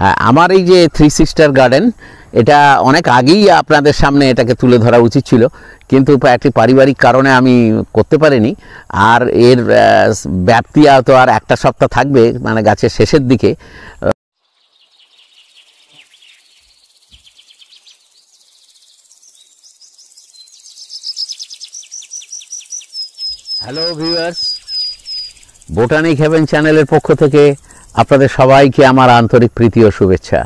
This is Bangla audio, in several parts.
হ্যাঁ, আমার এই যে থ্রি সিস্টার গার্ডেন, এটা অনেক আগেই আপনাদের সামনে এটাকে তুলে ধরা উচিত ছিল, কিন্তু একটি পারিবারিক কারণে আমি করতে পারিনি। আর এর ব্যাপ্তি তো আর একটা সপ্তাহ থাকবে, মানে গাছের শেষের দিকে। হ্যালো ভিউয়ার্স, বোটানিক হেভেন চ্যানেলের পক্ষ থেকে আপনাদের সবাইকে আমার আন্তরিক প্রীতি ও শুভেচ্ছা।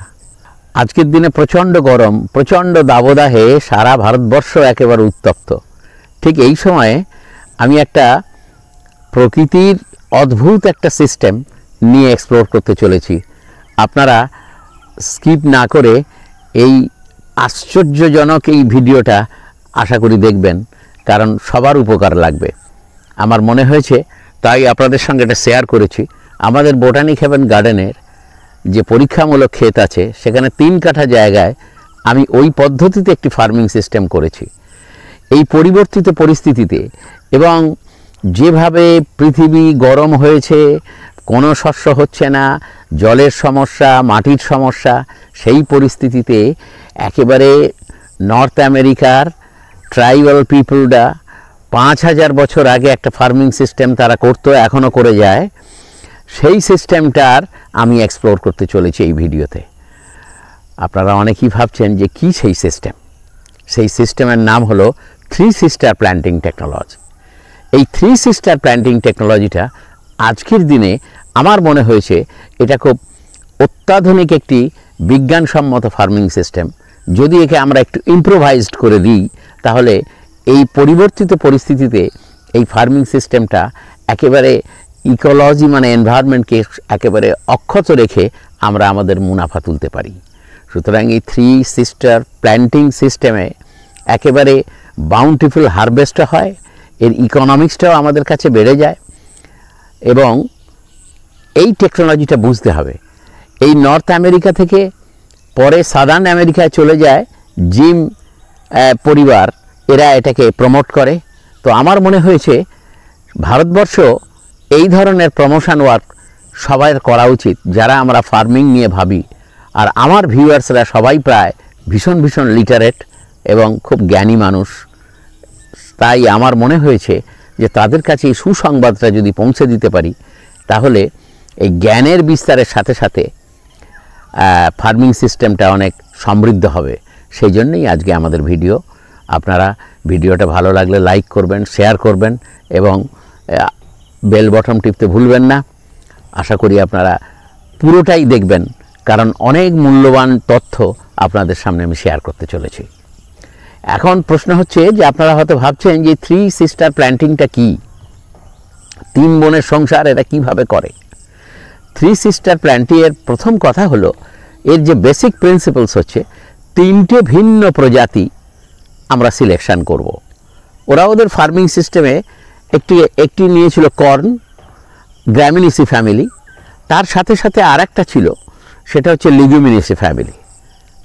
আজকের দিনে প্রচণ্ড গরম, প্রচণ্ড দাবদাহে সারা ভারতবর্ষ একেবারে উত্তপ্ত। ঠিক এই সময়ে আমি একটা প্রকৃতির অদ্ভুত একটা সিস্টেম নিয়ে এক্সপ্লোর করতে চলেছি। আপনারা স্কিপ না করে এই আশ্চর্যজনক এই ভিডিওটা আশা করি দেখবেন, কারণ সবার উপকার লাগবে। আমার মনে হয়েছে তাই আপনাদের সঙ্গে এটা শেয়ার করেছি। আমাদের বোটানিক হেভেন গার্ডেনের যে পরীক্ষামূলক ক্ষেত আছে, সেখানে 3 কাঠা জায়গায় আমি ওই পদ্ধতিতে একটি ফার্মিং সিস্টেম করেছি। এই পরিবর্তিত পরিস্থিতিতে এবং যেভাবে পৃথিবী গরম হয়েছে, কোনো শস্য হচ্ছে না, জলের সমস্যা, মাটির সমস্যা, সেই পরিস্থিতিতে একেবারে নর্থ আমেরিকার ট্রাইবাল পিপলরা 5000 বছর আগে একটা ফার্মিং সিস্টেম তারা করতো, এখনও করে যায়। সেই সিস্টেমটার আমি এক্সপ্লোর করতে চলেছি এই ভিডিওতে। আপনারা অনেকেই ভাবছেন যে কি সেই সিস্টেম। সেই সিস্টেমের নাম হলো থ্রি সিস্টার প্ল্যান্টিং টেকনোলজি। এই থ্রি সিস্টার প্ল্যান্টিং টেকনোলজিটা আজকের দিনে আমার মনে হয়েছে এটা খুব অত্যাধুনিক একটি বিজ্ঞানসম্মত ফার্মিং সিস্টেম। যদি একে আমরা একটু ইম্প্রোভাইজড করে দিই, তাহলে এই পরিবর্তিত পরিস্থিতিতে এই ফার্মিং সিস্টেমটা একেবারে ইকোলজি মানে এনভায়রনমেন্টকে একেবারে অক্ষত রেখে আমরা আমাদের মুনাফা তুলতে পারি। সুতরাং এই থ্রি সিস্টার প্ল্যান্টিং সিস্টেমে একেবারে বাউন্টিফুল হারভেস্ট হয়, এর ইকোনমিক্সটাও আমাদের কাছে বেড়ে যায়। এবং এই টেকনোলজিটা বুঝতে হবে, এই নর্থ আমেরিকা থেকে পরে সাদার্ন আমেরিকায় চলে যায় জিম পরিবার, এরা এটাকে প্রমোট করে। তো আমার মনে হয়েছে ভারতবর্ষ এই ধরনের প্রমোশন ওয়ার্ক সবাই করা উচিত, যারা আমরা ফার্মিং নিয়ে ভাবি। আর আমার ভিউয়ার্সরা সবাই প্রায় ভীষণ ভীষণ লিটারেট এবং খুব জ্ঞানী মানুষ। তাই আমার মনে হয়েছে যে তাদের কাছে এই সুসংবাদটা যদি পৌঁছে দিতে পারি, তাহলে এই জ্ঞানের বিস্তারের সাথে সাথে ফার্মিং সিস্টেমটা অনেক সমৃদ্ধ হবে। সেই জন্যই আজকে আমাদের ভিডিও। আপনারা ভিডিওটা ভালো লাগলে লাইক করবেন, শেয়ার করবেন এবং বেল বটন টিপতে ভুলবেন না। আশা করি আপনারা পুরোটাই দেখবেন, কারণ অনেক মূল্যবান তথ্য আপনাদের সামনে আমি শেয়ার করতে চলেছি। এখন প্রশ্ন হচ্ছে যে আপনারা হয়তো ভাবছেন যে থ্রি সিস্টার প্ল্যান্টিংটা কি, 3 বোনের সংসার, এটা কিভাবে করে। থ্রি সিস্টার প্ল্যান্টিংয়ের প্রথম কথা হলো, এর যে বেসিক প্রিন্সিপালস হচ্ছে 3টে ভিন্ন প্রজাতি আমরা সিলেকশন করব। ওরা ওদের ফার্মিং সিস্টেমে একটি নিয়েছিল কর্ন, গ্র্যামিনেসি ফ্যামিলি। তার সাথে সাথে আরেকটা ছিল, সেটা হচ্ছে লিগুমিনেসি ফ্যামিলি।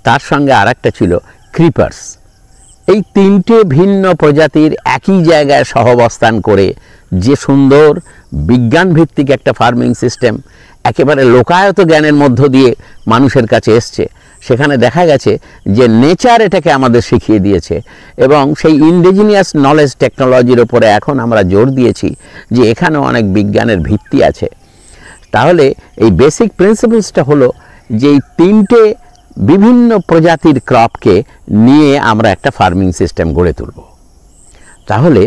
তার সঙ্গে আরেকটা ছিল ক্রিপার্স। এই 3টে ভিন্ন প্রজাতির একই জায়গায় সহাবস্থান করে যে সুন্দর বিজ্ঞানভিত্তিক একটা ফার্মিং সিস্টেম একেবারে লোকায়ত জ্ঞানের মধ্য দিয়ে মানুষের কাছে এসছে, সেখানে দেখা গেছে যে নেচার এটাকে আমাদের শিখিয়ে দিয়েছে। এবং সেই ইন্ডিজিনিয়াস নলেজ টেকনোলজির ওপরে এখন আমরা জোর দিয়েছি যে এখানেও অনেক বিজ্ঞানের ভিত্তি আছে। তাহলে এই বেসিক প্রিন্সিপালসটা হলো যে এই 3টে বিভিন্ন প্রজাতির ক্রপকে নিয়ে আমরা একটা ফার্মিং সিস্টেম গড়ে তুলব। তাহলে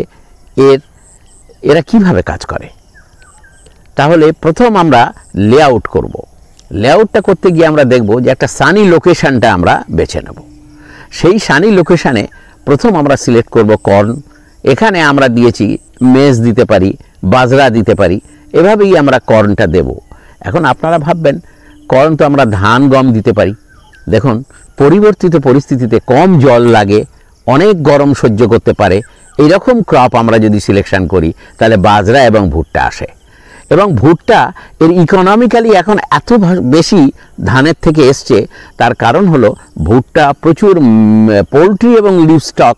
এরা কিভাবে কাজ করে, তাহলে প্রথম আমরা লেআউট করব। লেআউটটা করতে গিয়ে আমরা দেখব যে একটা সানি লোকেশানটা আমরা বেছে নেব। সেই সানি লোকেশানে প্রথম আমরা সিলেক্ট করব কর্ন। এখানে আমরা দিয়েছি মেজ দিতে পারি, বাজরা দিতে পারি, এভাবেই আমরা কর্নটা দেব। এখন আপনারা ভাববেন কর্ন তো আমরা ধান গম দিতে পারি। দেখুন, পরিবর্তিত পরিস্থিতিতে কম জল লাগে, অনেক গরম সহ্য করতে পারে, এইরকম ক্রপ আমরা যদি সিলেকশন করি, তাহলে বাজরা এবং ভুট্টা আসে। এবং ভুট্টা এর ইকোনমিক্যালি এখন এত বেশি ধানের থেকে এসছে, তার কারণ হলো ভুট্টা প্রচুর পোলট্রি এবং লিভস্টক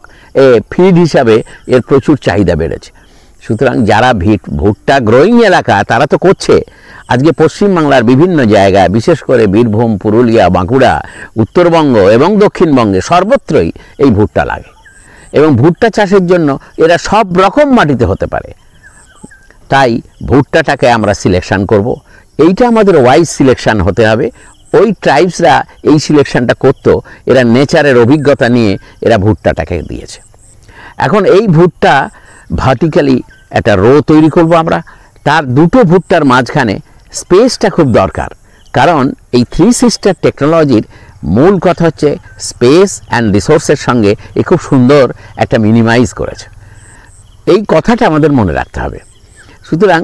ফিড হিসাবে এর প্রচুর চাহিদা বেড়েছে। সুতরাং যারা ভুট্টা গ্রোয়িং এলাকা তারা তো করছে। আজকে পশ্চিমবাংলার বিভিন্ন জায়গায়, বিশেষ করে বীরভূম, পুরুলিয়া, বাঁকুড়া, উত্তরবঙ্গ এবং দক্ষিণবঙ্গে সর্বত্রই এই ভুট্টা লাগে। এবং ভুট্টা চাষের জন্য এরা সব রকম মাটিতে হতে পারে। তাই ভুট্টাটাকে আমরা সিলেকশন করব। এইটা আমাদের ওয়াইজ সিলেকশন হতে হবে। ওই ট্রাইবসরা এই সিলেকশনটা করতো, এরা নেচারের অভিজ্ঞতা নিয়ে এরা ভুট্টাটাকে দিয়েছে। এখন এই ভুট্টা ভার্টিক্যালি একটা রো তৈরি করব আমরা। তার দুটো ভুট্টার মাঝখানে স্পেসটা খুব দরকার, কারণ এই 3 সিস্টার টেকনোলজির মূল কথা হচ্ছে স্পেস অ্যান্ড রিসোর্সের সঙ্গে এ খুব সুন্দর একটা মিনিমাইজ করেছে। এই কথাটা আমাদের মনে রাখতে হবে। সুতরাং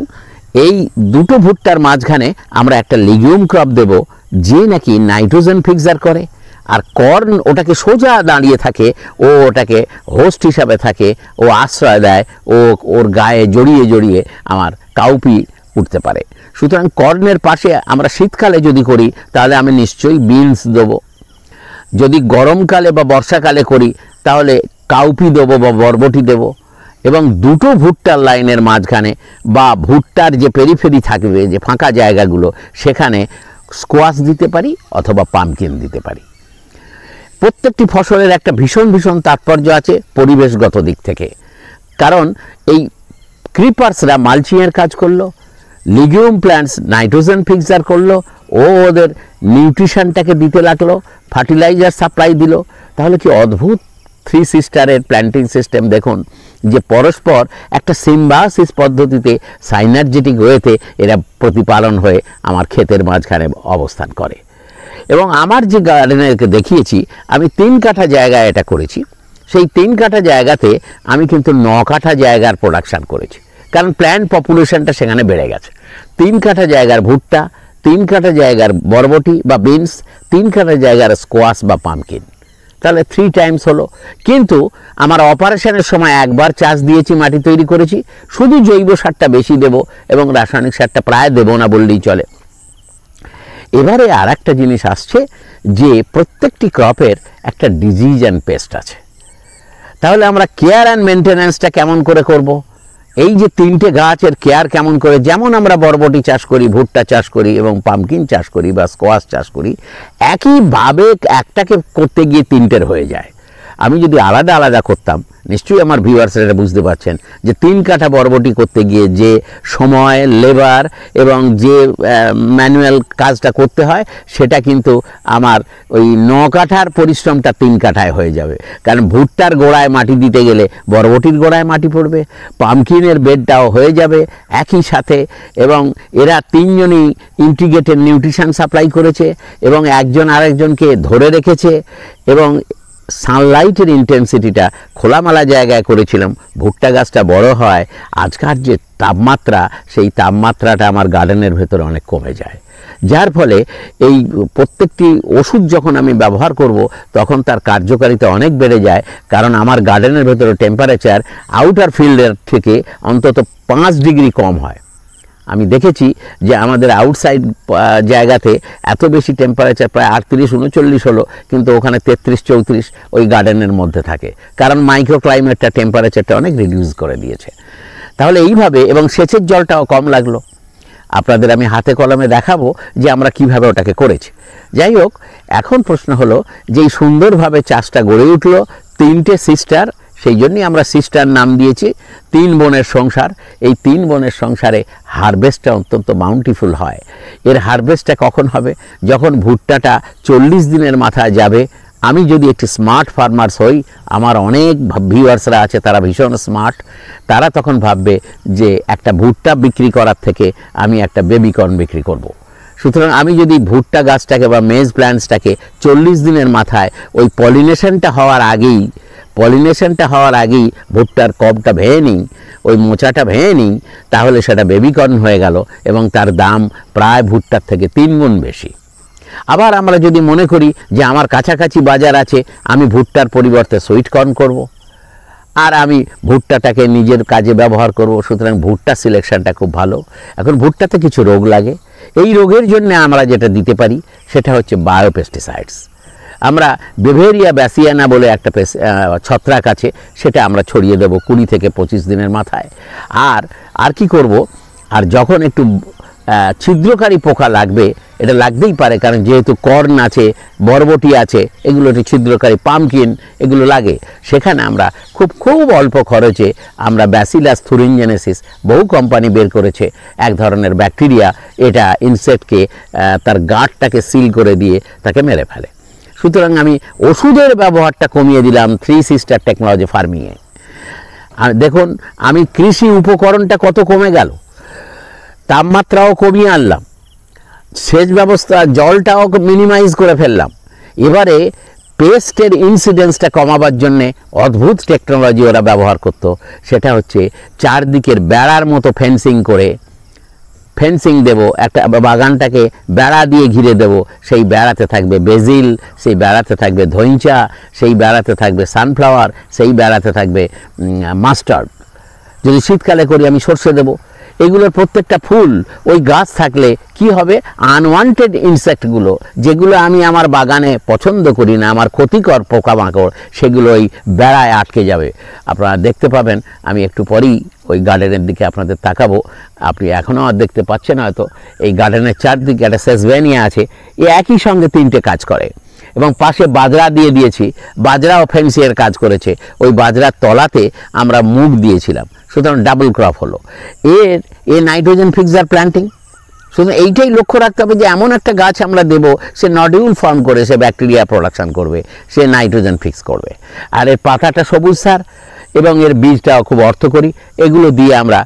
এই দুটো ভুট্টার মাঝখানে আমরা একটা লিগিউম ক্রপ দেব, যে নাকি নাইট্রোজেন ফিক্সার করে, আর কর্ন ওটাকে সোজা দাঁড়িয়ে থাকে, ও ওটাকে হোস্ট হিসাবে থাকে, ও আশ্রয় দেয়, ও ওর গায়ে জড়িয়ে জড়িয়ে আমার কাউপি উঠতে পারে। সুতরাং কর্নের পাশে আমরা শীতকালে যদি করি তাহলে আমি নিশ্চয়ই বিনস দেবো। যদি গরমকালে বা বর্ষাকালে করি তাহলে কাউপি দেবো বা বরবটি দেবো। এবং দুটো ভুট্টার লাইনের মাঝখানে বা ভুট্টার যে পেরিফেরি থাকবে, যে ফাঁকা জায়গাগুলো, সেখানে স্কোয়াশ দিতে পারি অথবা পামকিন দিতে পারি। প্রত্যেকটি ফসলের একটা ভীষণ ভীষণ তাৎপর্য আছে পরিবেশগত দিক থেকে। কারণ এই ক্রিপার্সরা মালচিংয়ের কাজ করলো, লিগিউম প্ল্যান্টস নাইট্রোজেন ফিক্সার করলো, ও ওদের নিউট্রিশনটাকে দিতে লাগলো, ফার্টিলাইজার সাপ্লাই দিল। তাহলে কি অদ্ভুত 3 সিস্টারের প্ল্যান্টিং সিস্টেম দেখুন, যে পরস্পর একটা সিম্বায়োসিস পদ্ধতিতে সাইনার্জেটিক ওয়েতে এরা প্রতিপালন হয়ে আমার ক্ষেতের মাঝখানে অবস্থান করে। এবং আমার যে গার্ডেনকে দেখিয়েছি, আমি 3 কাঠা জায়গায় এটা করেছি। সেই 3 কাঠা জায়গাতে আমি কিন্তু 9 কাঠা জায়গার প্রোডাকশান করেছি, কারণ প্ল্যান্ট পপুলেশনটা সেখানে বেড়ে গেছে। 3 কাঠা জায়গার ভুট্টা, 3 কাঠা জায়গার বরবটি বা বিনস, 3 কাঠা জায়গার স্কোয়াশ বা পামকিন, তাহলে 3 টাইমস হলো। কিন্তু আমার অপারেশনের সময় একবার চাষ দিয়েছি, মাটি তৈরি করেছি, শুধু জৈব সারটা বেশি দেব এবং রাসায়নিক সারটা প্রায় দেব না বললেই চলে। এবারে আর একটা জিনিস আসছে, যে প্রত্যেকটি ক্রপের একটা ডিজিজ অ্যান্ড পেস্ট আছে। তাহলে আমরা কেয়ার অ্যান্ড মেনটেন্যান্সটা কেমন করে করব? এই যে 3টে গাছের কেয়ার কেমন করে, যেমন আমরা বরবটি চাষ করি, ভুট্টা চাষ করি এবং পামকিন চাষ করি বা স্কোয়াশ চাষ করি, একইভাবে একটাকে করতে গিয়ে 3টের হয়ে যায়। আমি যদি আলাদা আলাদা করতাম, নিশ্চয়ই আমার ভিউয়ার্সরা এটা বুঝতে পারছেন যে 3 কাঠা বরবটি করতে গিয়ে যে সময়, লেবার এবং যে ম্যানুয়াল কাজটা করতে হয়, সেটা কিন্তু আমার ওই 9 কাঠার পরিশ্রমটা 3 কাঠায় হয়ে যাবে। কারণ ভুট্টার গোড়ায় মাটি দিতে গেলে বরবটির গোড়ায় মাটি পড়বে, পামকিনের বেডটাও হয়ে যাবে একই সাথে। এবং এরা 3 জনই ইন্টিগ্রেটেড নিউট্রিশন সাপ্লাই করেছে এবং একজন আরেকজনকে ধরে রেখেছে। এবং সানলাইটের ইন্টেন্সিটিটা খোলামেলা জায়গায় করেছিলাম, ভুট্টা গাছটা বড় হয়। আজকার যে তাপমাত্রা, সেই তাপমাত্রাটা আমার গার্ডেনের ভেতরে অনেক কমে যায়, যার ফলে এই প্রত্যেকটি ওষুধ যখন আমি ব্যবহার করব তখন তার কার্যকারিতা অনেক বেড়ে যায়। কারণ আমার গার্ডেনের ভেতরে টেম্পারেচার আউটার ফিল্ডের থেকে অন্তত 5 ডিগ্রি কম হয়। আমি দেখেছি যে আমাদের আউটসাইড জায়গাতে এত বেশি টেম্পারেচার, প্রায় 38-39 হলো, কিন্তু ওখানে 33-34 ওই গার্ডেনের মধ্যে থাকে, কারণ মাইক্রো ক্লাইমেটটা টেম্পারেচারটা অনেক রিডিউস করে দিয়েছে। তাহলে এইভাবে, এবং সেচের জলটাও কম লাগলো। আপনাদের আমি হাতে কলমে দেখাবো যে আমরা কিভাবে ওটাকে করেছি। যাই হোক, এখন প্রশ্ন হলো যে এই সুন্দরভাবে চাষটা গড়ে উঠলো, 3টে সিস্টার, সেই জন্যই আমরা সিস্টার নাম দিয়েছি। 3 বোনের সংসার। এই 3 বোনের সংসারে হারভেস্টটা অত্যন্ত বাউন্টিফুল হয়। এর হারভেস্টটা কখন হবে? যখন ভুট্টাটা 40 দিনের মাথায় যাবে। আমি যদি একটি স্মার্ট ফার্মার্স হই, আমার অনেক ভিউয়ার্সরা আছে, তারা ভীষণ স্মার্ট, তারা তখন ভাববে যে একটা ভুট্টা বিক্রি করার থেকে আমি একটা বেবিকর্ন বিক্রি করব। সুতরাং আমি যদি ভুট্টা গাছটাকে বা মেজ প্ল্যান্টসটাকে 40 দিনের মাথায় ওই পলিনেশনটা হওয়ার আগেই ভুট্টার কবটা ভেঙে নিই, ওই মোচাটা ভেঙে নিই, তাহলে সেটা বেবিকর্ন হয়ে গেল এবং তার দাম প্রায় ভুট্টার থেকে 3 গুণ বেশি। আবার আমরা যদি মনে করি যে আমার কাছাকাছি বাজার আছে, আমি ভুট্টার পরিবর্তে সুইট কর্ন করব, আর আমি ভুট্টাটাকে নিজের কাজে ব্যবহার করব। সুতরাং ভুট্টা সিলেকশনটা খুব ভালো। এখন ভুট্টাতে কিছু রোগ লাগে, এই রোগের জন্য আমরা যেটা দিতে পারি সেটা হচ্ছে বায়োপেস্টিসাইডস। আমরা বেভেরিয়া ব্যাসিয়ানা বলে একটা ছত্রাক আছে, সেটা আমরা ছড়িয়ে দেব 20 থেকে 25 দিনের মাথায়। আর কি করব, আর যখন একটু ছিদ্রকারী পোকা লাগবে, এটা লাগতেই পারে, কারণ যেহেতু কর্ন আছে, বরবটি আছে, এগুলো একটু ছিদ্রকারী, পামকিন এগুলো লাগে, সেখানে আমরা খুব অল্প খরচে আমরা ব্যাসিলাস থুরিনজেনেসিস, বহু কোম্পানি বের করেছে এক ধরনের ব্যাকটেরিয়া, এটা ইনসেক্টকে তার গাঁটটাকে সিল করে দিয়ে তাকে মেরে ফেলে। সুতরাং আমি ওষুধের ব্যবহারটা কমিয়ে দিলাম 3 সিস্টার টেকনোলজি ফার্মিংয়ে। আর দেখুন আমি কৃষি উপকরণটা কত কমে গেল, তাপমাত্রাও কমিয়ে আনলাম, সেচ ব্যবস্থা, জলটাও মিনিমাইজ করে ফেললাম। এবারে পেস্টের ইনসিডেন্সটা কমাবার জন্যে অদ্ভুত টেকনোলজি ওরা ব্যবহার করতো, সেটা হচ্ছে চারদিকের বেড়ার মতো ফেন্সিং দেব, একটা বাগানটাকে বেড়া দিয়ে ঘিরে দেব, সেই বেড়াতে থাকবে বেজিল, সেই বেড়াতে থাকবে ধইঞ্চা, সেই বেড়াতে থাকবে সানফ্লাওয়ার, সেই বেড়াতে থাকবে মাস্টার্ড। যদি শীতকালে করি আমি সর্ষে দেব। এগুলোর প্রত্যেকটা ফুল, ওই গাছ থাকলে কি হবে, আনওয়ান্টেড ইনসেক্টগুলো, যেগুলো আমি আমার বাগানে পছন্দ করি না, আমার ক্ষতিকর পোকামাকড়, সেগুলো ওই বেড়ায় আটকে যাবে। আপনারা দেখতে পাবেন, আমি একটু পরেই ওই গার্ডেনের দিকে আপনাদের তাকাবো, আপনি এখনও আর দেখতে পাচ্ছেন হয়তো, এই গার্ডেনের চারদিকে একটা সেসভেনিয়া আছে, এ একই সঙ্গে 3টে কাজ করে। এবং পাশে বাজরা দিয়ে দিয়েছি, বাজরাও ফেন্সিয়ের কাজ করেছে, ওই বাজরার তলাতে আমরা মুগ দিয়েছিলাম, সুতরাং ডাবল ক্রপ হলো। এর নাইট্রোজেন ফিক্সার প্ল্যান্টিং। সুতরাং এইটাই লক্ষ্য রাখতে হবে যে এমন একটা গাছ আমরা দেব, সে নডিউল ফর্ম করে, সে ব্যাকটেরিয়া প্রোডাকশান করবে, সে নাইট্রোজেন ফিক্স করবে, আর এর পাতাটা সবুজ সার এবং এর বীজটাও খুব অর্থকরী, এগুলো দিয়ে আমরা,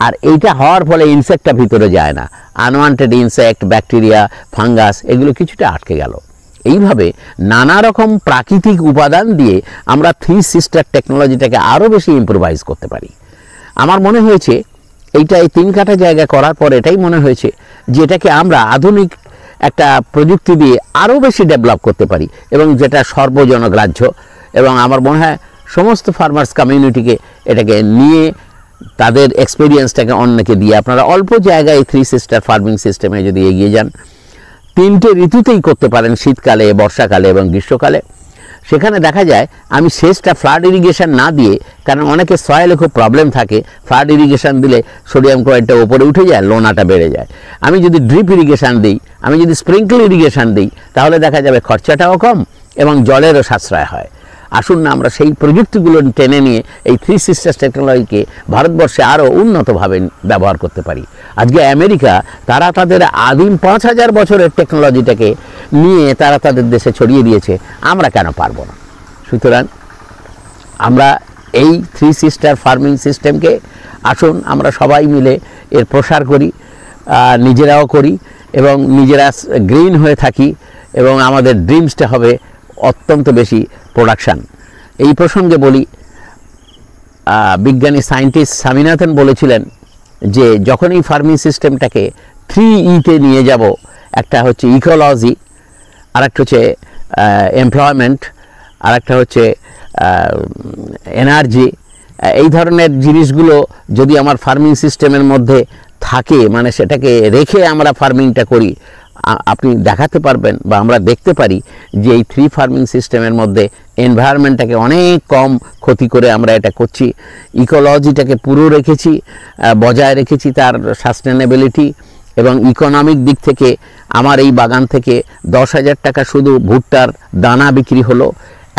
আর এইটা হওয়ার ফলে ইনসেক্টটা ভিতরে যায় না, আনওয়ান্টেড ইনসেক্ট, ব্যাকটেরিয়া, ফাঙ্গাস এগুলো কিছুটা আটকে গেল। এইভাবে নানা রকম প্রাকৃতিক উপাদান দিয়ে আমরা 3 সিস্টার টেকনোলজিটাকে আরও বেশি ইম্প্রোভাইজ করতে পারি। আমার মনে হয়েছে এইটা, এই 3 কাঠা জায়গা করার পর এটাই মনে হয়েছে যে এটাকে আমরা আধুনিক একটা প্রযুক্তি দিয়ে আরও বেশি ডেভেলপ করতে পারি, এবং যেটা সর্বজনগ্রাহ্য, এবং আমার মনে হয় সমস্ত ফার্মার্স কমিউনিটিকে এটাকে নিয়ে তাদের এক্সপিরিয়েন্সটাকে অন্যকে দিয়ে আপনারা অল্প জায়গায় 3 সিস্টার ফার্মিং সিস্টেমে যদি এগিয়ে যান, 3টে ঋতুতেই করতে পারেন, শীতকালে, বর্ষাকালে এবং গ্রীষ্মকালে। সেখানে দেখা যায় আমি সেচটা ফ্লাড ইরিগেশন না দিয়ে, কারণ অনেকে সয়েলে খুব প্রবলেম থাকে, ফ্লাড ইরিগেশন দিলে সোডিয়াম ক্লোরাইডটা ওপরে উঠে যায়, লোনাটা বেড়ে যায়। আমি যদি ড্রিপ ইরিগেশন দিই, আমি যদি স্প্রিঙ্কল ইরিগেশন দিই, তাহলে দেখা যাবে খরচাটাও কম এবং জলেরও সাশ্রয় হয়। আসুন না আমরা সেই প্রযুক্তিগুলো টেনে নিয়ে এই 3 সিস্টার্স টেকনোলজিকে ভারতবর্ষে আরও উন্নতভাবে ব্যবহার করতে পারি। আজকে আমেরিকা, তারা তাদের আদিম 5000 বছরের টেকনোলজিটাকে নিয়ে তারা তাদের দেশে ছড়িয়ে দিয়েছে, আমরা কেন পারবো না? সুতরাং আমরা এই 3 সিস্টার ফার্মিং সিস্টেমকে আসুন আমরা সবাই মিলে এর প্রসার করি, নিজেরাও করি এবং নিজেরা গ্রিন হয়ে থাকি, এবং আমাদের ড্রিমসটা হবে অত্যন্ত বেশি প্রোডাকশান। এই প্রসঙ্গে বলি, বিজ্ঞানী সায়েন্টিস্ট স্বামীনাথন বলেছিলেন যে যখন এই ফার্মিং সিস্টেমটাকে 3E নিয়ে যাব, একটা হচ্ছে ইকোলজি, আর একটা হচ্ছে এমপ্লয়মেন্ট, আর একটা হচ্ছে এনার্জি, এই ধরনের জিনিসগুলো যদি আমার ফার্মিং সিস্টেমের মধ্যে থাকে, মানে সেটাকে রেখে আমরা ফার্মিংটা করি, আপনি দেখাতে পারবেন বা আমরা দেখতে পারি যে এই 3 ফার্মিং সিস্টেমের মধ্যে এনভায়রনমেন্টটাকে অনেক কম ক্ষতি করে আমরা এটা করছি, ইকোলজিটাকে পুরো রেখেছি, বজায় রেখেছি তার সাস্টেনেবিলিটি, এবং ইকোনমিক দিক থেকে আমার এই বাগান থেকে 10,000 টাকা শুধু ভুট্টার দানা বিক্রি হলো,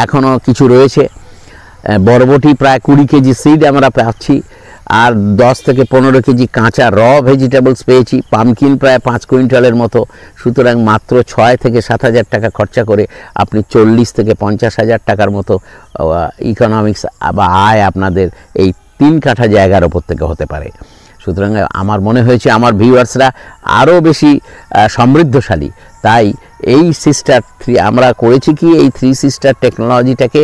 এখনও কিছু রয়েছে। বরবটি প্রায় 20 কেজি সিড আমরা পাচ্ছি, আর 10 থেকে 15 কেজি কাঁচা ভেজিটেবলস পেয়েছি, পামকিন প্রায় 5 কুইন্টালের মতো। সুতরাং মাত্র 6 থেকে 7,000 টাকা খরচা করে আপনি 40 থেকে 50,000 টাকার মতো ইকোনমিক্স বা আয় আপনাদের এই 3 কাঠা জায়গার ওপর থেকে হতে পারে। সুতরাং আমার মনে হয়েছে আমার ভিউয়ার্সরা আরও বেশি সমৃদ্ধশালী, তাই এই আমরা করেছি কি, এই 3 সিস্টার টেকনোলজিটাকে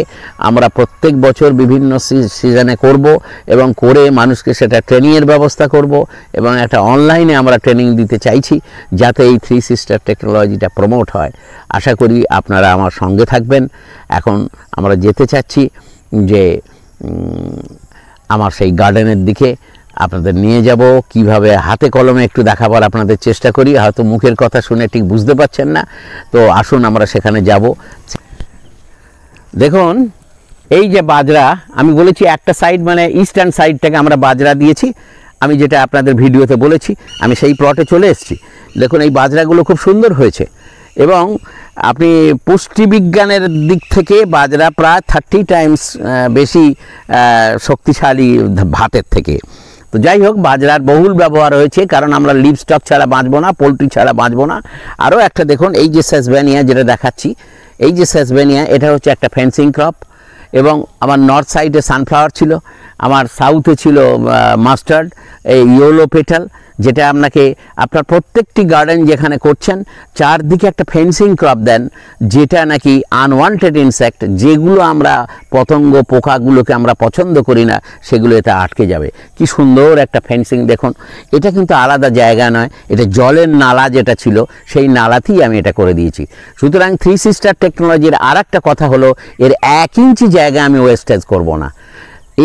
আমরা প্রত্যেক বছর বিভিন্ন সিজনে করব, এবং করে মানুষকে সেটা ট্রেনিংয়ের ব্যবস্থা করব, এবং একটা অনলাইনে আমরা ট্রেনিং দিতে চাইছি যাতে এই 3 সিস্টার টেকনোলজিটা প্রমোট হয়। আশা করি আপনারা আমার সঙ্গে থাকবেন। এখন আমরা যেতে চাচ্ছি যে আমার সেই গার্ডেনের দিকে আপনাদের নিয়ে যাব, কিভাবে হাতে কলমে একটু দেখাবার আপনাদের চেষ্টা করি। হয়তো মুখের কথা শুনে ঠিক বুঝতে পারছেন না, তো আসুন আমরা সেখানে যাব। দেখুন এই যে বাজরা, আমি বলেছি একটা সাইড মানে ইস্টার্ন সাইডটাকে আমরা বাজরা দিয়েছি, আমি যেটা আপনাদের ভিডিওতে বলেছি। আমি সেই প্লটে চলে এসেছি। দেখুন এই বাজরাগুলো খুব সুন্দর হয়েছে এবং আপনি পুষ্টিবিজ্ঞানের দিক থেকে বাজরা প্রায় 30 টাইমস বেশি শক্তিশালী ভাতের থেকে। তো যাই হোক, বাজরার বহুল ব্যবহার হয়েছে, কারণ আমরা লিভ স্টক ছাড়া বাঁচবো না, পোলট্রি ছাড়া বাঁচবো না। আরও একটা দেখুন, এই যে সেসবেনিয়া যেটা দেখাচ্ছি, এই যে সেসবেনিয়া, এটা হচ্ছে একটা ফেন্সিং ক্রপ। এবং আমার নর্থ সাইডে সানফ্লাওয়ার ছিল, আমার সাউথে ছিল মাস্টার্ড, এই ইয়েলো পেটাল, যেটা আপনাকে আপনার প্রত্যেকটি গার্ডেন যেখানে করছেন চারদিকে একটা ফেন্সিং ক্রপ দেন, যেটা নাকি আনওয়ান্টেড ইনসেক্ট, যেগুলো আমরা পতঙ্গ পোকাগুলোকে আমরা পছন্দ করি না, সেগুলো এটা আটকে যাবে। কি সুন্দর একটা ফেন্সিং দেখুন। এটা কিন্তু আলাদা জায়গা নয়, এটা জলের নালা যেটা ছিল সেই নালাতেই আমি এটা করে দিয়েছি। সুতরাং থ্রি সিস্টার টেকনোলজির আর একটা কথা হলো, এর 1 ইঞ্চি জায়গা আমি ওয়েস্টেজ করব না।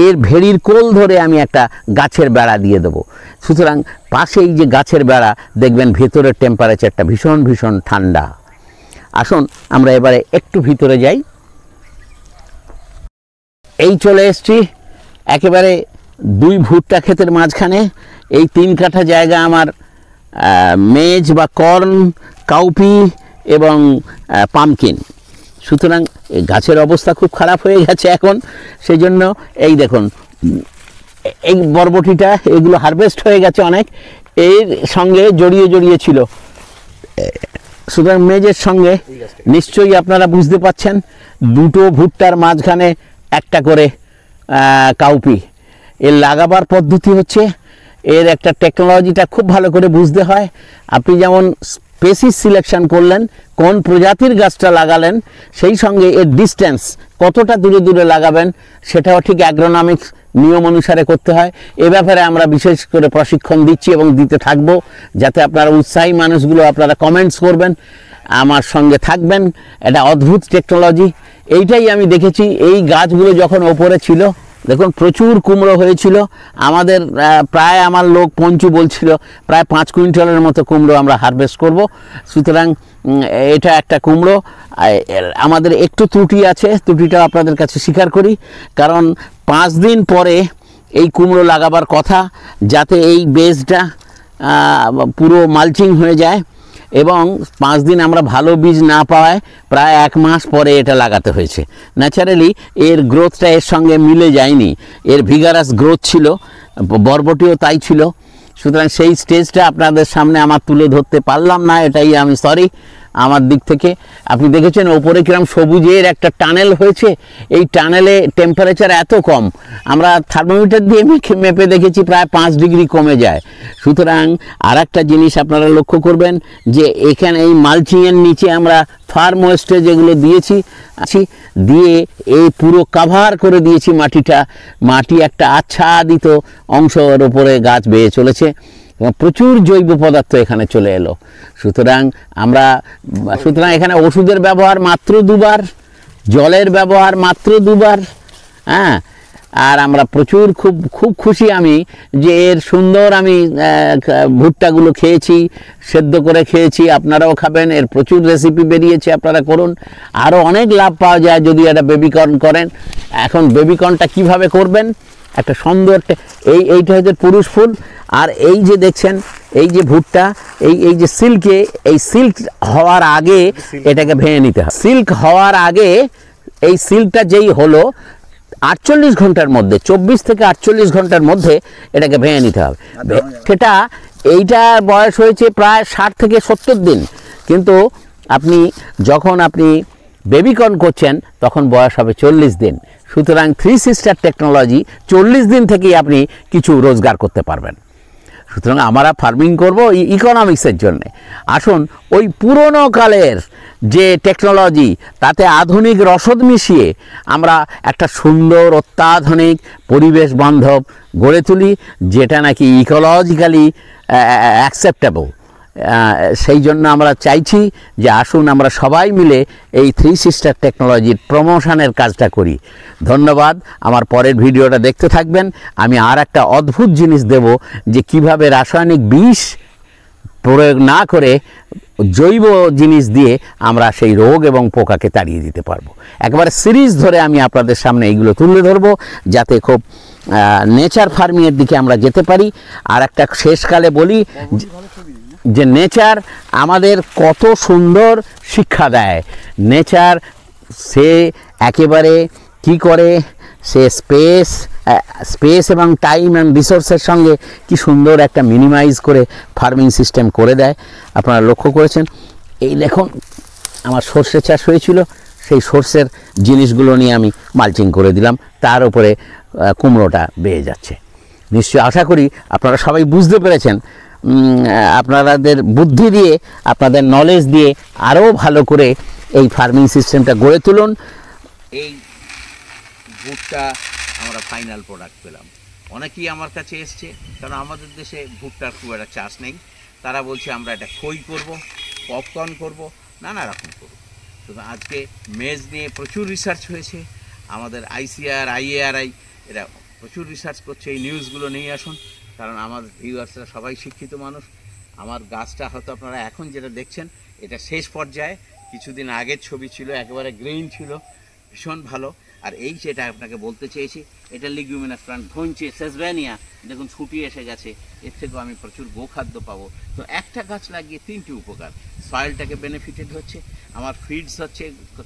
এর ভেড়ির কোল ধরে আমি একটা গাছের বেড়া দিয়ে দেবো। সুতরাং পাশেই যে গাছের বেড়া, দেখবেন ভেতরের টেম্পারেচারটা ভীষণ ভীষণ ঠান্ডা। আসুন আমরা এবারে একটু ভিতরে যাই। এই চলে এসছি একেবারে 2 ভুট্টা ক্ষেতের মাঝখানে। এই 3 কাঠা জায়গা আমার মেজ বা কর্ন, কাউপি এবং পামকিন। সুতরাং গাছের অবস্থা খুব খারাপ হয়ে গেছে এখন, সেই জন্য এই দেখুন এই বরবটিটা, এগুলো হারভেস্ট হয়ে গেছে অনেক, এর সঙ্গে জড়িয়ে ছিল। সুতরাং মেজের সঙ্গে নিশ্চয়ই আপনারা বুঝতে পাচ্ছেন, 2টো ভুট্টার মাঝখানে একটা করে কাউপি। এর লাগাবার পদ্ধতি হচ্ছে, এর একটা টেকনোলজিটা খুব ভালো করে বুঝতে হয়। আপনি যেমন স্পেসিস সিলেকশন করলেন, কোন প্রজাতির গাছটা লাগালেন, সেই সঙ্গে এর ডিস্টেন্স কতটা দূরে দূরে লাগাবেন, সেটাও ঠিক অ্যাগ্রোনমিক্স নিয়ম অনুসারে করতে হয়। এ ব্যাপারে আমরা বিশেষ করে প্রশিক্ষণ দিচ্ছি এবং দিতে থাকব, যাতে আপনারা উৎসাহী মানুষগুলো আপনারা কমেন্টস করবেন, আমার সঙ্গে থাকবেন। এটা অদ্ভুত টেকনোলজি। এইটাই আমি দেখেছি। এই গাছগুলো যখন ওপরে ছিল, দেখুন প্রচুর কুমড়ো হয়েছিল আমাদের। প্রায় আমার লোক পঞ্চু বলছিল প্রায় 5 কুইন্টালের মতো কুমড়ো আমরা হারভেস্ট করব। সুতরাং এটা একটা কুমড়ো। আমাদের একটু ত্রুটি আছে, ত্রুটিটা আপনাদের কাছে স্বীকার করি, কারণ 5 দিন পরে এই কুমড়ো লাগাবার কথা, যাতে এই বেসটা পুরো মালচিং হয়ে যায়। এবং 5 দিন আমরা ভালো বীজ না পাওয়ায় প্রায় 1 মাস পরে এটা লাগাতে হয়েছে। ন্যাচারালি এর গ্রোথটা এর সঙ্গে মিলে যায়নি। এর ভিগারাস গ্রোথ ছিল, বরবটিও তাই ছিল। সুতরাং সেই স্টেজটা আপনাদের সামনে আমার তুলে ধরতে পারলাম না, এটাই আমি সরি আমার দিক থেকে। আপনি দেখেছেন ওপরে কিরম সবুজের একটা টানেল হয়েছে। এই টানেলে টেম্পারেচার এত কম, আমরা থার্মোমিটার দিয়ে মেপে দেখেছি প্রায় 5 ডিগ্রি কমে যায়। সুতরাং আর একটা জিনিস আপনারা লক্ষ্য করবেন, যে এখানে এই মালচিংয়ের নিচে আমরা ফার্ম ওয়েস্টে যেগুলো দিয়েছি দিয়ে এই পুরো কাভার করে দিয়েছি মাটিটা। মাটি একটা আচ্ছাদিত অংশের ওপরে গাছ বেয়ে চলেছে এবং প্রচুর জৈব পদার্থ এখানে চলে এলো। সুতরাং এখানে ওষুধের ব্যবহার মাত্র 2 বার, জলের ব্যবহার মাত্র 2 বার। হ্যাঁ, আর আমরা প্রচুর খুব খুশি আমি যে এর সুন্দর আমি ভুট্টাগুলো খেয়েছি, সেদ্ধ করে খেয়েছি। আপনারাও খাবেন, এর প্রচুর রেসিপি বেরিয়েছে, আপনারা করুন। আরও অনেক লাভ পাওয়া যায় যদি এটা বেবিকর্ন করেন। এখন বেবিকর্নটা কিভাবে করবেন, একটা সুন্দর এইটা হচ্ছে পুরুষ ফুল। আর এই যে দেখছেন এই যে ভুট্টা, এই যে সিল্কে, এই সিল্ক হওয়ার আগে এটাকে ভেঙে নিতে হয়। সিল্ক হওয়ার আগে এই সিল্কটা যেই হলো 48 ঘন্টার মধ্যে, 24 থেকে 48 ঘন্টার মধ্যে এটাকে ভেঙে নিতে হবে। সেটা এইটার বয়স হয়েছে প্রায় 60 থেকে 70 দিন, কিন্তু যখন আপনি বেবিকর্ন করছেন তখন বয়স হবে 40 দিন। সুতরাং থ্রি সিস্টার টেকনোলজি 40 দিন থেকেই আপনি কিছু রোজগার করতে পারবেন। সুতরাং আমরা ফার্মিং করব ইকোনমিক্সের জন্যে। আসুন ওই পুরনো কালের যে টেকনোলজি, তাতে আধুনিক রসদ মিশিয়ে আমরা একটা সুন্দর অত্যাধুনিক পরিবেশ বান্ধব গড়ে তুলি, যেটা নাকি ইকোলজিক্যালি অ্যাকসেপ্টেবল। সেই জন্য আমরা চাইছি যে আসুন আমরা সবাই মিলে এই থ্রি সিস্টার টেকনোলজির প্রমোশনের কাজটা করি। ধন্যবাদ। আমার পরের ভিডিওটা দেখতে থাকবেন। আমি আর একটা অদ্ভুত জিনিস দেব, যে কিভাবে রাসায়নিক বিষ প্রয়োগ না করে জৈব জিনিস দিয়ে আমরা সেই রোগ এবং পোকাকে তাড়িয়ে দিতে পারবো। একবারে সিরিজ ধরে আমি আপনাদের সামনে এইগুলো তুলে ধরবো, যাতে খুব নেচার ফার্মিংয়ের দিকে আমরা যেতে পারি। আর একটা শেষকালে বলি যে নেচার আমাদের কত সুন্দর শিক্ষা দেয়। নেচার সে একেবারে কি করে, সে স্পেস এবং টাইম অ্যান্ড রিসোর্সের সঙ্গে কি সুন্দর একটা মিনিমাইজ করে ফার্মিং সিস্টেম করে দেয়। আপনারা লক্ষ্য করেছেন, এই দেখুন আমার সর্ষে চাষ হয়েছিল, সেই সর্ষের জিনিসগুলো নিয়ে আমি মালচিং করে দিলাম, তার উপরে কুমড়োটা বেয়ে যাচ্ছে। নিশ্চয়ই আশা করি আপনারা সবাই বুঝতে পেরেছেন। আপনাদের বুদ্ধি দিয়ে, আপনাদের নলেজ দিয়ে আরও ভালো করে এই ফার্মিং সিস্টেমটা গড়ে তুলুন। এই ভুট্টা আমরা ফাইনাল প্রোডাক্ট পেলাম। অনেকেই আমার কাছে এসছে, কারণ আমাদের দেশে ভুট্টার খুব একটা চাষ নেই। তারা বলছে আমরা এটা খই করব, পপকর্ন করব, নানা রকম করব। তবে আজকে মেজ নিয়ে প্রচুর রিসার্চ হয়েছে। আমাদের ICAR, IARI এরা প্রচুর রিসার্চ করছে। এই নিউজগুলো নিয়ে আসুন, কারণ আমার ভিউয়ার্সরা সবাই শিক্ষিত মানুষ। আমার গাছটা হয়তো আপনারা এখন যেটা দেখছেন এটা শেষ পর্যায়ে, কিছুদিন আগের ছবি ছিল, একেবারে গ্রিন ছিল, ভীষণ ভালো। আর এই যেটা আপনাকে বলতে চেয়েছি, এটা লিগুমিনাস প্লান্ট ধনচে সেসব্যানিয়া, দেখুন ছুটি এসে গেছে, এর থেকেও আমি প্রচুর গোখাদ্য পাবো। তো একটা গাছ লাগিয়ে তিনটি উপকার, সয়েলটাকে বেনিফিটেড হচ্ছে, আমার ফিডস হচ্ছে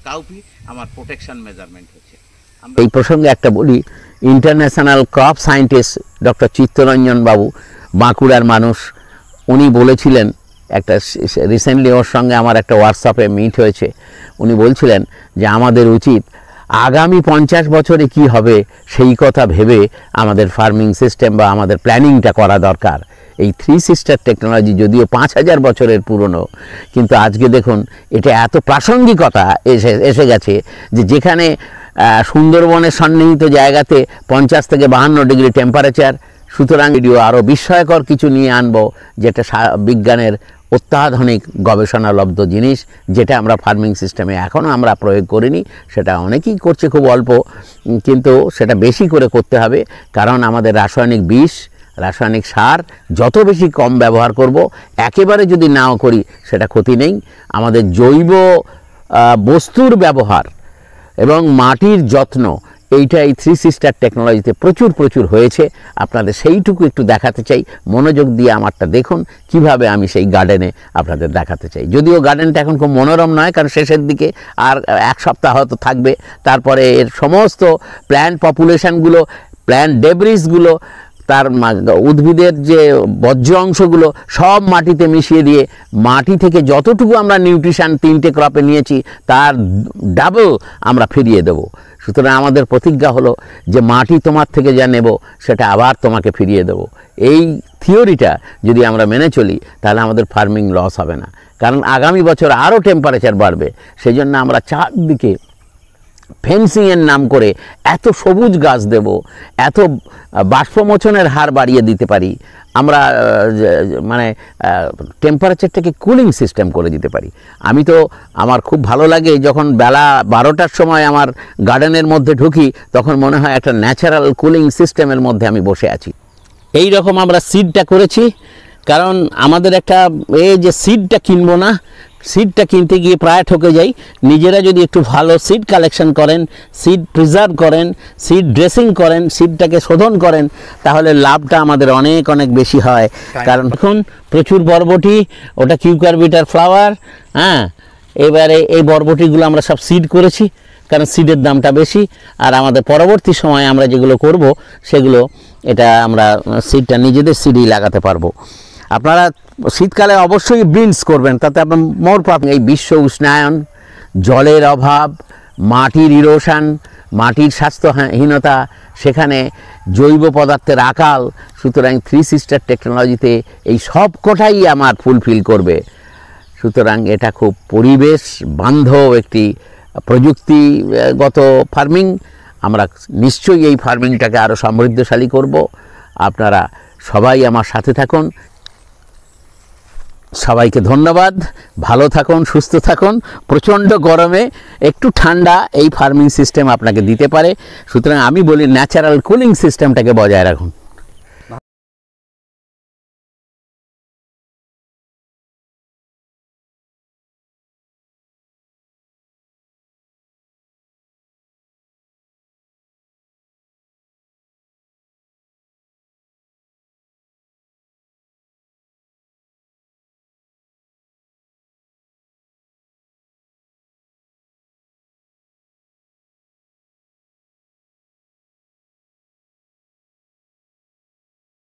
কাউপি, আমার প্রোটেকশন মেজারমেন্ট হচ্ছে। এই প্রসঙ্গে একটা বলি, international crop scientist doctor Chittaranjan বাবু, বাঁকুড়ার মানুষ, উনি বলেছিলেন, একটা রিসেন্টলি ওর সঙ্গে আমার একটা হোয়াটসঅ্যাপে মিট হয়েছে, উনি বলছিলেন যে আমাদের উচিত আগামী 50 বছরে কি হবে সেই কথা ভেবে আমাদের ফার্মিং সিস্টেম বা আমাদের প্ল্যানিংটা করা দরকার। এই 3 সিস্টার টেকনোলজি যদিও 5000 বছরের পুরনো, কিন্তু আজকে দেখুন এটা এত প্রাসঙ্গিকতা এসে গেছে যে যেখানে সুন্দরবনের সন্নিহিত জায়গাতে 50 থেকে 52 ডিগ্রি টেম্পারেচার। সুতরাং ভিডিও আরও বিস্ময়কর কিছু নিয়ে আনবো, যেটা বিজ্ঞানের অত্যাধুনিক গবেষণালব্ধ জিনিস, যেটা আমরা ফার্মিং সিস্টেমে এখনও আমরা প্রয়োগ করিনি। সেটা অনেকেই করছে খুব অল্প, কিন্তু সেটা বেশি করে করতে হবে। কারণ আমাদের রাসায়নিক বিষ, রাসায়নিক সার যত বেশি কম ব্যবহার করব, একেবারে যদি নাও করি সেটা ক্ষতি নেই। আমাদের জৈব বস্তুর ব্যবহার এবং মাটির যত্ন, এইটা এই 3 সিস্টার টেকনোলজিতে প্রচুর হয়েছে। আপনাদের সেইটুকু একটু দেখাতে চাই, মনোযোগ দিয়ে আমারটা দেখুন কিভাবে আমি সেই গার্ডেনে আপনাদের দেখাতে চাই। যদিও গার্ডেনটা এখন খুব মনোরম নয়, কারণ শেষের দিকে আর 1 সপ্তাহ হয়তো থাকবে, তারপরে এর সমস্ত প্ল্যান্ট পপুলেশনগুলো, প্ল্যান্ট ডেব্রিসগুলো, তার উদ্ভিদের যে বর্জ্য অংশগুলো সব মাটিতে মিশিয়ে দিয়ে মাটি থেকে যতটুকু আমরা নিউট্রিশন 3টে ক্রপে নিয়েছি তার ডাবল আমরা ফিরিয়ে দেব। সুতরাং আমাদের প্রতিজ্ঞা হলো যে মাটি তোমার থেকে যা নেব সেটা আবার তোমাকে ফিরিয়ে দেব। এই থিওরিটা যদি আমরা মেনে চলি তাহলে আমাদের ফার্মিং লস হবে না, কারণ আগামী বছর আরও টেম্পারেচার বাড়বে। সেই জন্য আমরা চারদিকে ফেন্সিংয়ের নাম করে এত সবুজ গাছ দেব, এত বাষ্পমোচনের হার বাড়িয়ে দিতে পারি আমরা, মানে টেম্পারেচারটাকে কুলিং সিস্টেম করে দিতে পারি। আমি তো, আমার খুব ভালো লাগে যখন বেলা 12টার সময় আমার গার্ডেনের মধ্যে ঢুকি, তখন মনে হয় একটা ন্যাচারাল কুলিং সিস্টেমের মধ্যে আমি বসে আছি। এই রকম আমরা সিডটা করেছি, কারণ আমাদের একটা এই যে সিডটা কিনবো না, সিডটা কিনতে গিয়ে প্রায় ঠকে যাই। নিজেরা যদি একটু ভালো সিড কালেকশন করেন, সিড প্রিজার্ভ করেন, সিড ড্রেসিং করেন, সিডটাকে শোধন করেন, তাহলে লাভটা আমাদের অনেক বেশি হয়। কারণ এখন প্রচুর বরবটি, ওটা কিউকারবিটার ফ্লাওয়ার, হ্যাঁ, এবারে এই বরবটিগুলো আমরা সব সিড করেছি, কারণ সিডের দামটা বেশি। আর আমাদের পরবর্তী সময়ে আমরা যেগুলো করব সেগুলো, এটা আমরা সিডটা নিজেদের সিডই লাগাতে পারবো। আপনারা শীতকালে অবশ্যই বিনস করবেন, তাতে আপনার মোর পাবেন। এই বিশ্ব উষ্ণায়ন, জলের অভাব, মাটির ইরোশন, মাটির স্বাস্থ্যহীনতা, সেখানে জৈব পদার্থের আকাল। সুতরাং 3 সিস্টার টেকনোলজিতে এই সব কটাই আমার ফুলফিল করবে। সুতরাং এটা খুব পরিবেশ বান্ধব একটি প্রযুক্তিগত ফার্মিং। আমরা নিশ্চয়ই এই ফার্মিংটাকে আরও সমৃদ্ধশালী করব। আপনারা সবাই আমার সাথে থাকুন। সবাইকে ধন্যবাদ, ভালো থাকুন, সুস্থ থাকুন। প্রচণ্ড গরমে একটু ঠান্ডা এই ফার্মিং সিস্টেম আপনাকে দিতে পারে। সুতরাং আমি বলি ন্যাচারাল কুলিং সিস্টেমটাকে বজায় রাখুন।